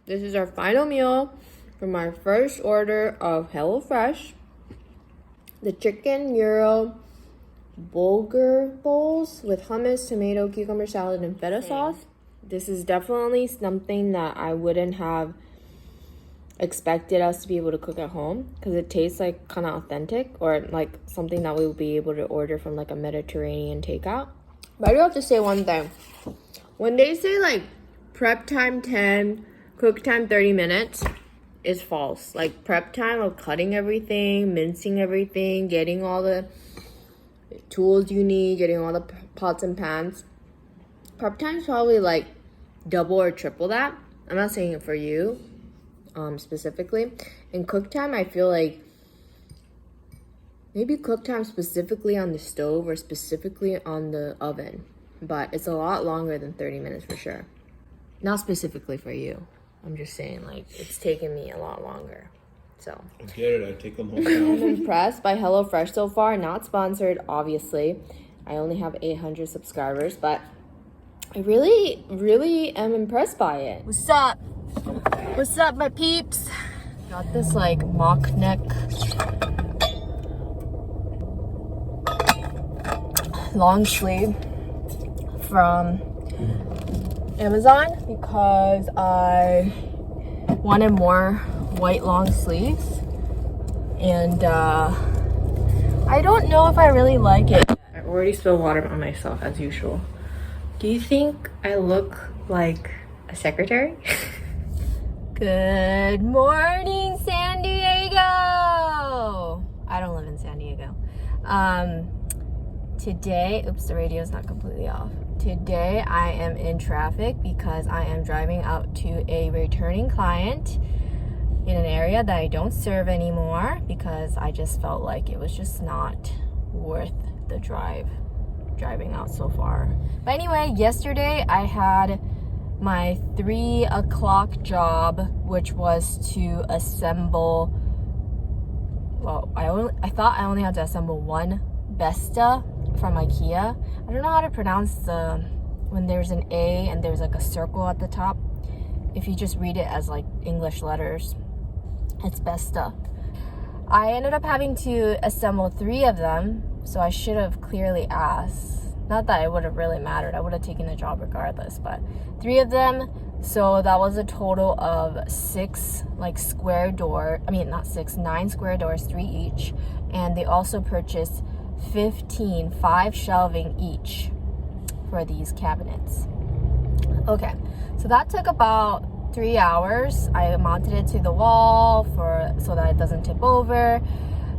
This is our final meal from our first order of HelloFresh. The chicken gyro bulgur bowls with hummus, tomato, cucumber salad, and feta sauce. This is definitely something that I wouldn't have expected us to be able to cook at home because it tastes like kind of authentic, or like something that we would be able to order from like a Mediterranean takeout. But I do have to say one thing. When they say like prep time 10, cook time 30 minutes, is false. Like prep time of cutting everything, mincing everything, getting all the tools you need, getting all the pots and pans. Prep time is probably like double or triple that. I'm not saying it for you specifically. And cook time, I feel like maybe cook time specifically on the stove or specifically on the oven. But it's a lot longer than 30 minutes for sure. Not specifically for you. I'm just saying, like, it's taken me a lot longer. So I get it. I take them home now. I'm impressed by HelloFresh so far. Not sponsored, obviously. I only have 800 subscribers, but I really, really am impressed by it. What's up? What's up, my peeps? Got this, like, mock neck long sleeve from Amazon because I wanted more white long sleeves, and I don't know if I really like it. I already spilled water on myself as usual. Do you think I look like a secretary? Good morning, San Diego! I don't live in San Diego. Today, oops, the radio's not completely off. Today I am in traffic because I am driving out to a returning client in an area that I don't serve anymore because I just felt like it was just not worth the driving out so far. But anyway, yesterday I had my 3 o'clock job, which was to assemble, well, I thought I only had to assemble one Besta from IKEA. I don't know how to pronounce when there's an A and there's like a circle at the top. If you just read it as like English letters, it's Besta. I ended up having to assemble 3 of them, so I should have clearly asked. Not that it would have really mattered. I would have taken the job regardless, but 3 of them. So that was a total of 6 like square door. I mean, not 6, 9 square doors, 3 each. And they also purchased 5 shelving each for these cabinets. Okay, so that took about 3 hours. I mounted it to the wall so that it doesn't tip over.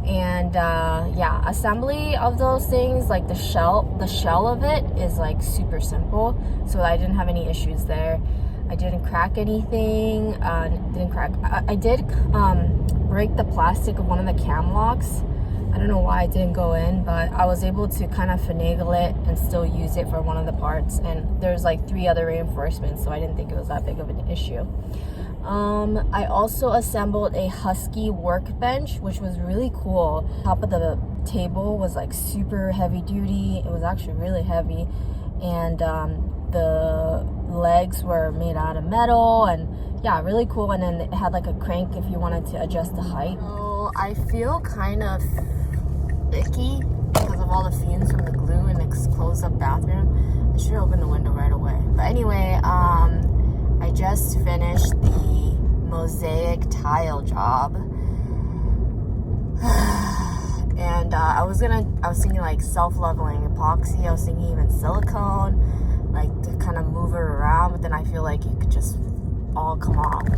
And yeah, assembly of those things, like the shell of it is like super simple, so I didn't have any issues there. I didn't crack anything. I did break the plastic of one of the cam locks. I don't know why it didn't go in, but I was able to kind of finagle it and still use it for one of the parts. And there's like 3 other reinforcements, so I didn't think it was that big of an issue. I also assembled a Husky workbench, which was really cool. Top of the table was like super heavy duty. It was actually really heavy. And the legs were made out of metal, and yeah, really cool. And then it had like a crank if you wanted to adjust the height. So I feel kind of icky because of all the fumes from the glue in this closed up bathroom. I should open the window right away. But anyway, I just finished the mosaic tile job. And I was thinking like self-leveling epoxy. I was thinking even silicone, like to kind of move it around, but then I feel like it could just all come off.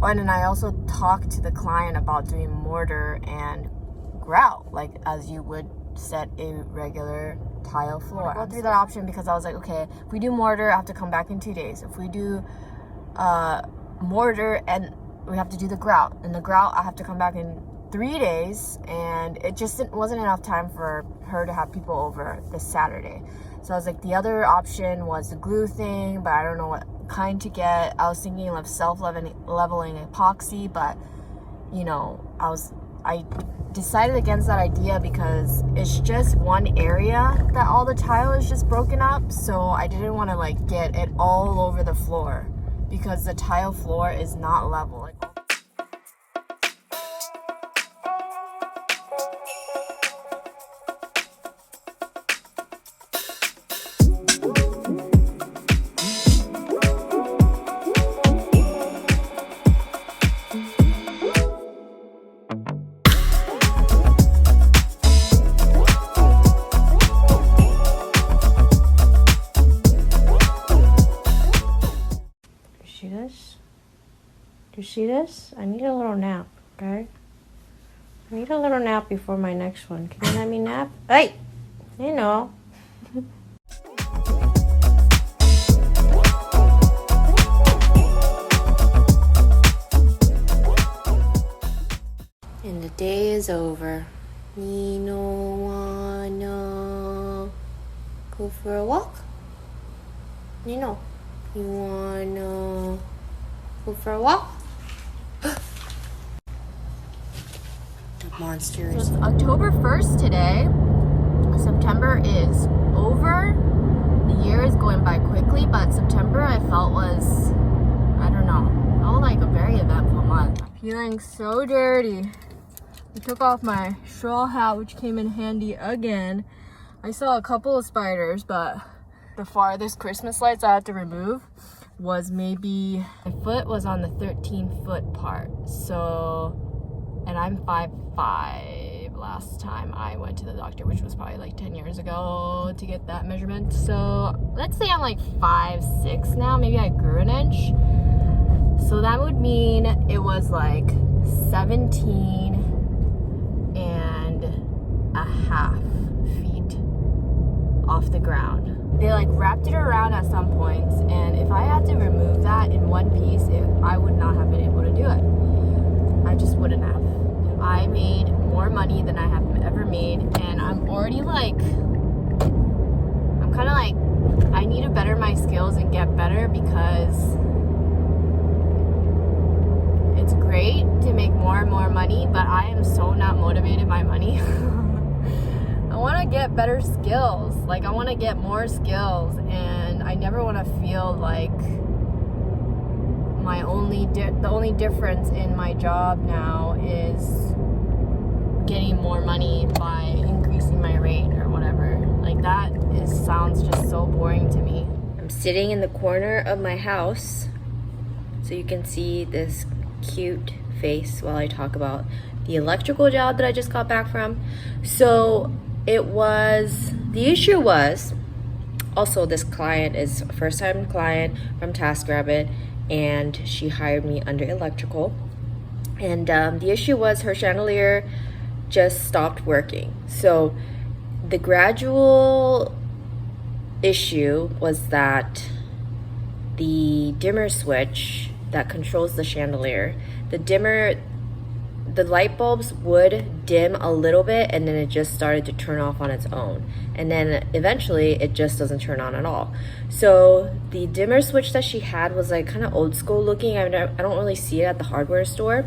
And then I also talked to the client about doing mortar and grout, like as you would set a regular tile floor. I go through that option because I was like, okay, if we do mortar, I have to come back in 2 days. If we do mortar and we have to do the grout, and the grout I have to come back in 3 days, and it just wasn't enough time for her to have people over this Saturday. So I was like, the other option was the glue thing, but I don't know what kind to get. I was thinking of self-leveling epoxy, but you know, I decided against that idea because it's just one area that all the tile is just broken up, so I didn't want to like get it all over the floor. because the tile floor is not level. Like, you see this? I need a little nap, okay? I need a little nap before my next one. Can you let me nap? Hey! You know. And the day is over. You don't wanna go for a walk? You know. You wanna go for a walk? The monsters. So it's October 1st today. September is over. The year is going by quickly, but September I felt was, I don't know, felt like a very eventful month. I'm feeling so dirty. I took off my straw hat, which came in handy again. I saw a couple of spiders, but the farthest Christmas lights I had to remove was maybe, my foot was on the 13-foot part. So, and I'm 5'5" last time I went to the doctor, which was probably like 10 years ago to get that measurement. So let's say I'm like 5'6" now. Maybe I grew an inch. So that would mean it was like 17 and a half feet off the ground. They like wrapped it around at some points, and if I had to remove that in one piece, I would not have been able to do it. I just wouldn't have. I made more money than I have ever made, and I'm already like, I'm kind of like, I need to better my skills and get better, because it's great to make more and more money, but I am so not motivated by money. I want to get better skills. Like, I want to get more skills, and I never want to feel like my the only difference in my job now is getting more money by increasing my rate or whatever. Like, that sounds just so boring to me. I'm sitting in the corner of my house so you can see this cute face while I talk about the electrical job that I just got back from. So the issue was, also this client is a first-time client from TaskRabbit, and she hired me under electrical. And the issue was her chandelier just stopped working. So the gradual issue was that the dimmer switch that controls the chandelier, the light bulbs would dim a little bit, and then it just started to turn off on its own. And then eventually it just doesn't turn on at all. So the dimmer switch that she had was like kind of old school looking. I don't really see it at the hardware store.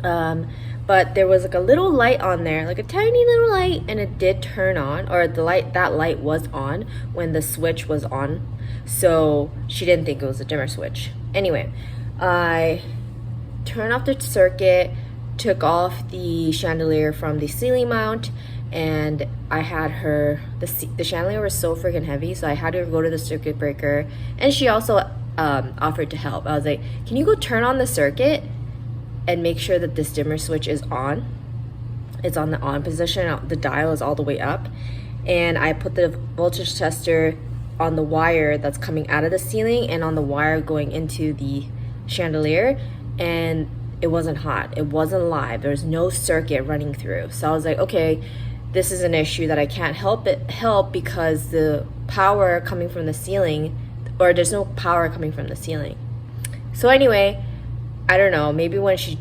But there was like a little light on there, like a tiny little light, and it did turn on, or that light was on when the switch was on. So she didn't think it was a dimmer switch. Anyway, I turned off the circuit, took off the chandelier from the ceiling mount, and I had the chandelier was so freaking heavy, so I had to go to the circuit breaker, and she also offered to help. I was like, can you go turn on the circuit and make sure that this dimmer switch is on? It's on the on position, the dial is all the way up, and I put the voltage tester on the wire that's coming out of the ceiling and on the wire going into the chandelier, and it wasn't hot, it wasn't live, there was no circuit running through. So I was like, okay, this is an issue that I can't help because the power coming from the ceiling, or there's no power coming from the ceiling. So anyway, I don't know, maybe when she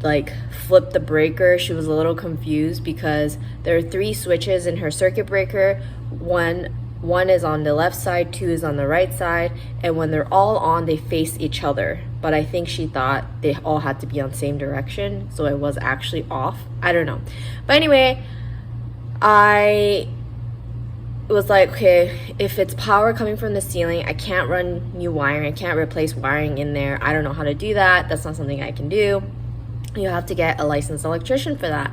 like flipped the breaker, she was a little confused, because there are 3 switches in her circuit breaker. One is on the left side, 2 is on the right side, and when they're all on, they face each other. But I think she thought they all had to be on the same direction, so it was actually off. I don't know. But anyway, I it was like, okay, if it's power coming from the ceiling, I can't run new wiring, I can't replace wiring in there, I don't know how to do that, that's not something I can do, you have to get a licensed electrician for that.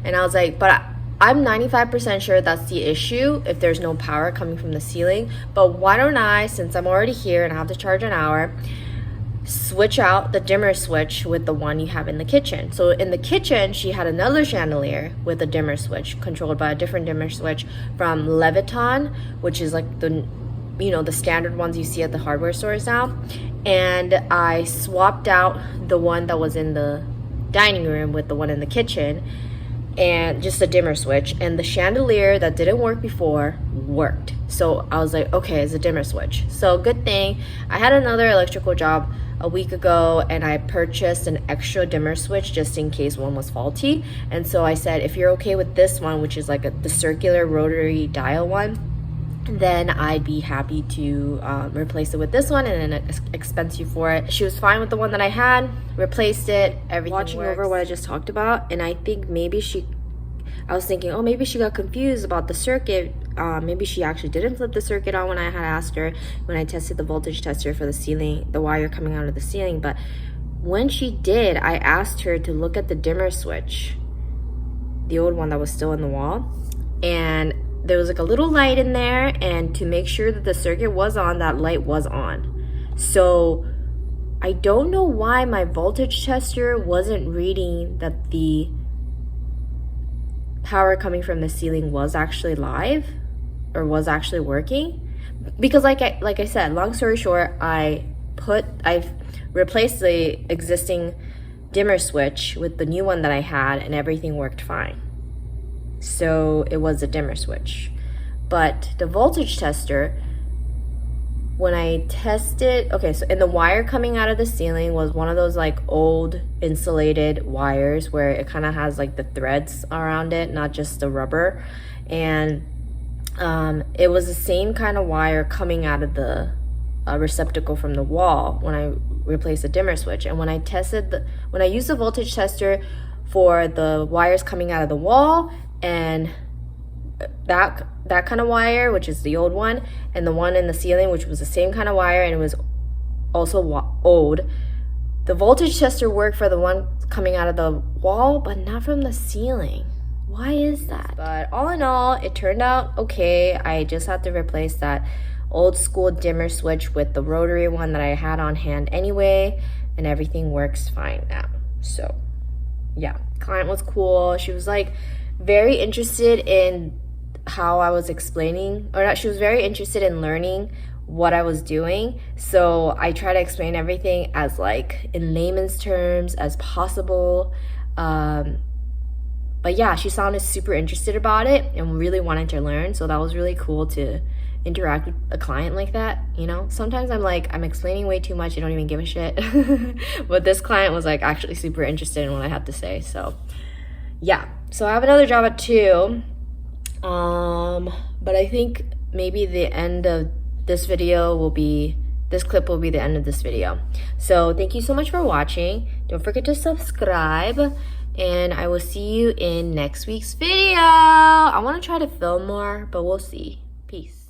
And I was like, but I'm 95% sure that's the issue if there's no power coming from the ceiling, but why don't I, since I'm already here and I have to charge an hour, switch out the dimmer switch with the one you have in the kitchen. So in the kitchen, she had another chandelier with a dimmer switch controlled by a different dimmer switch from Leviton, which is like the, you know, the standard ones you see at the hardware stores now. And I swapped out the one that was in the dining room with the one in the kitchen, and just a dimmer switch, and the chandelier that didn't work before worked. So I was like, okay, it's a dimmer switch. So good thing I had another electrical job a week ago and I purchased an extra dimmer switch just in case one was faulty. And so I said, if you're okay with this one, which is like the circular rotary dial one, then I'd be happy to replace it with this one and then expense you for it. She was fine with the one that I had, replaced it, everything watching works. Over what I just talked about, and I think maybe I was thinking, oh, maybe she got confused about the circuit. Maybe she actually didn't flip the circuit on when I had asked her when I tested the voltage tester for the ceiling, the wire coming out of the ceiling. But when she did, I asked her to look at the dimmer switch, the old one that was still in the wall, and there was like a little light in there, and to make sure that the circuit was on, that light was on. So I don't know why my voltage tester wasn't reading that the power coming from the ceiling was actually live or was actually working, because like I said, long story short, I replaced the existing dimmer switch with the new one that I had, and everything worked fine. So it was a dimmer switch. But the voltage tester, when I tested, okay, so in the wire coming out of the ceiling was one of those like old insulated wires where it kind of has like the threads around it, not just the rubber. And it was the same kind of wire coming out of the receptacle from the wall when I replaced the dimmer switch. And when I used the voltage tester for the wires coming out of the wall, and that kind of wire, which is the old one, and the one in the ceiling, which was the same kind of wire, and it was also old, the voltage tester worked for the one coming out of the wall, but not from the ceiling. Why is that? But all in all, it turned out okay. I just had to replace that old school dimmer switch with the rotary one that I had on hand anyway, and everything works fine now. So yeah, client was cool. She was like very interested in how I was explaining, or not, she was very interested in learning what I was doing. So I try to explain everything as like in layman's terms as possible. But yeah, she sounded super interested about it and really wanted to learn. So that was really cool to interact with a client like that, you know? Sometimes I'm explaining way too much, I don't even give a shit. But this client was like actually super interested in what I had to say. So yeah, so I have another job at 2. But I think maybe the end of this video this clip will be the end of this video. So thank you so much for watching. Don't forget to subscribe, and I will see you in next week's video. I want to try to film more, but we'll see. Peace.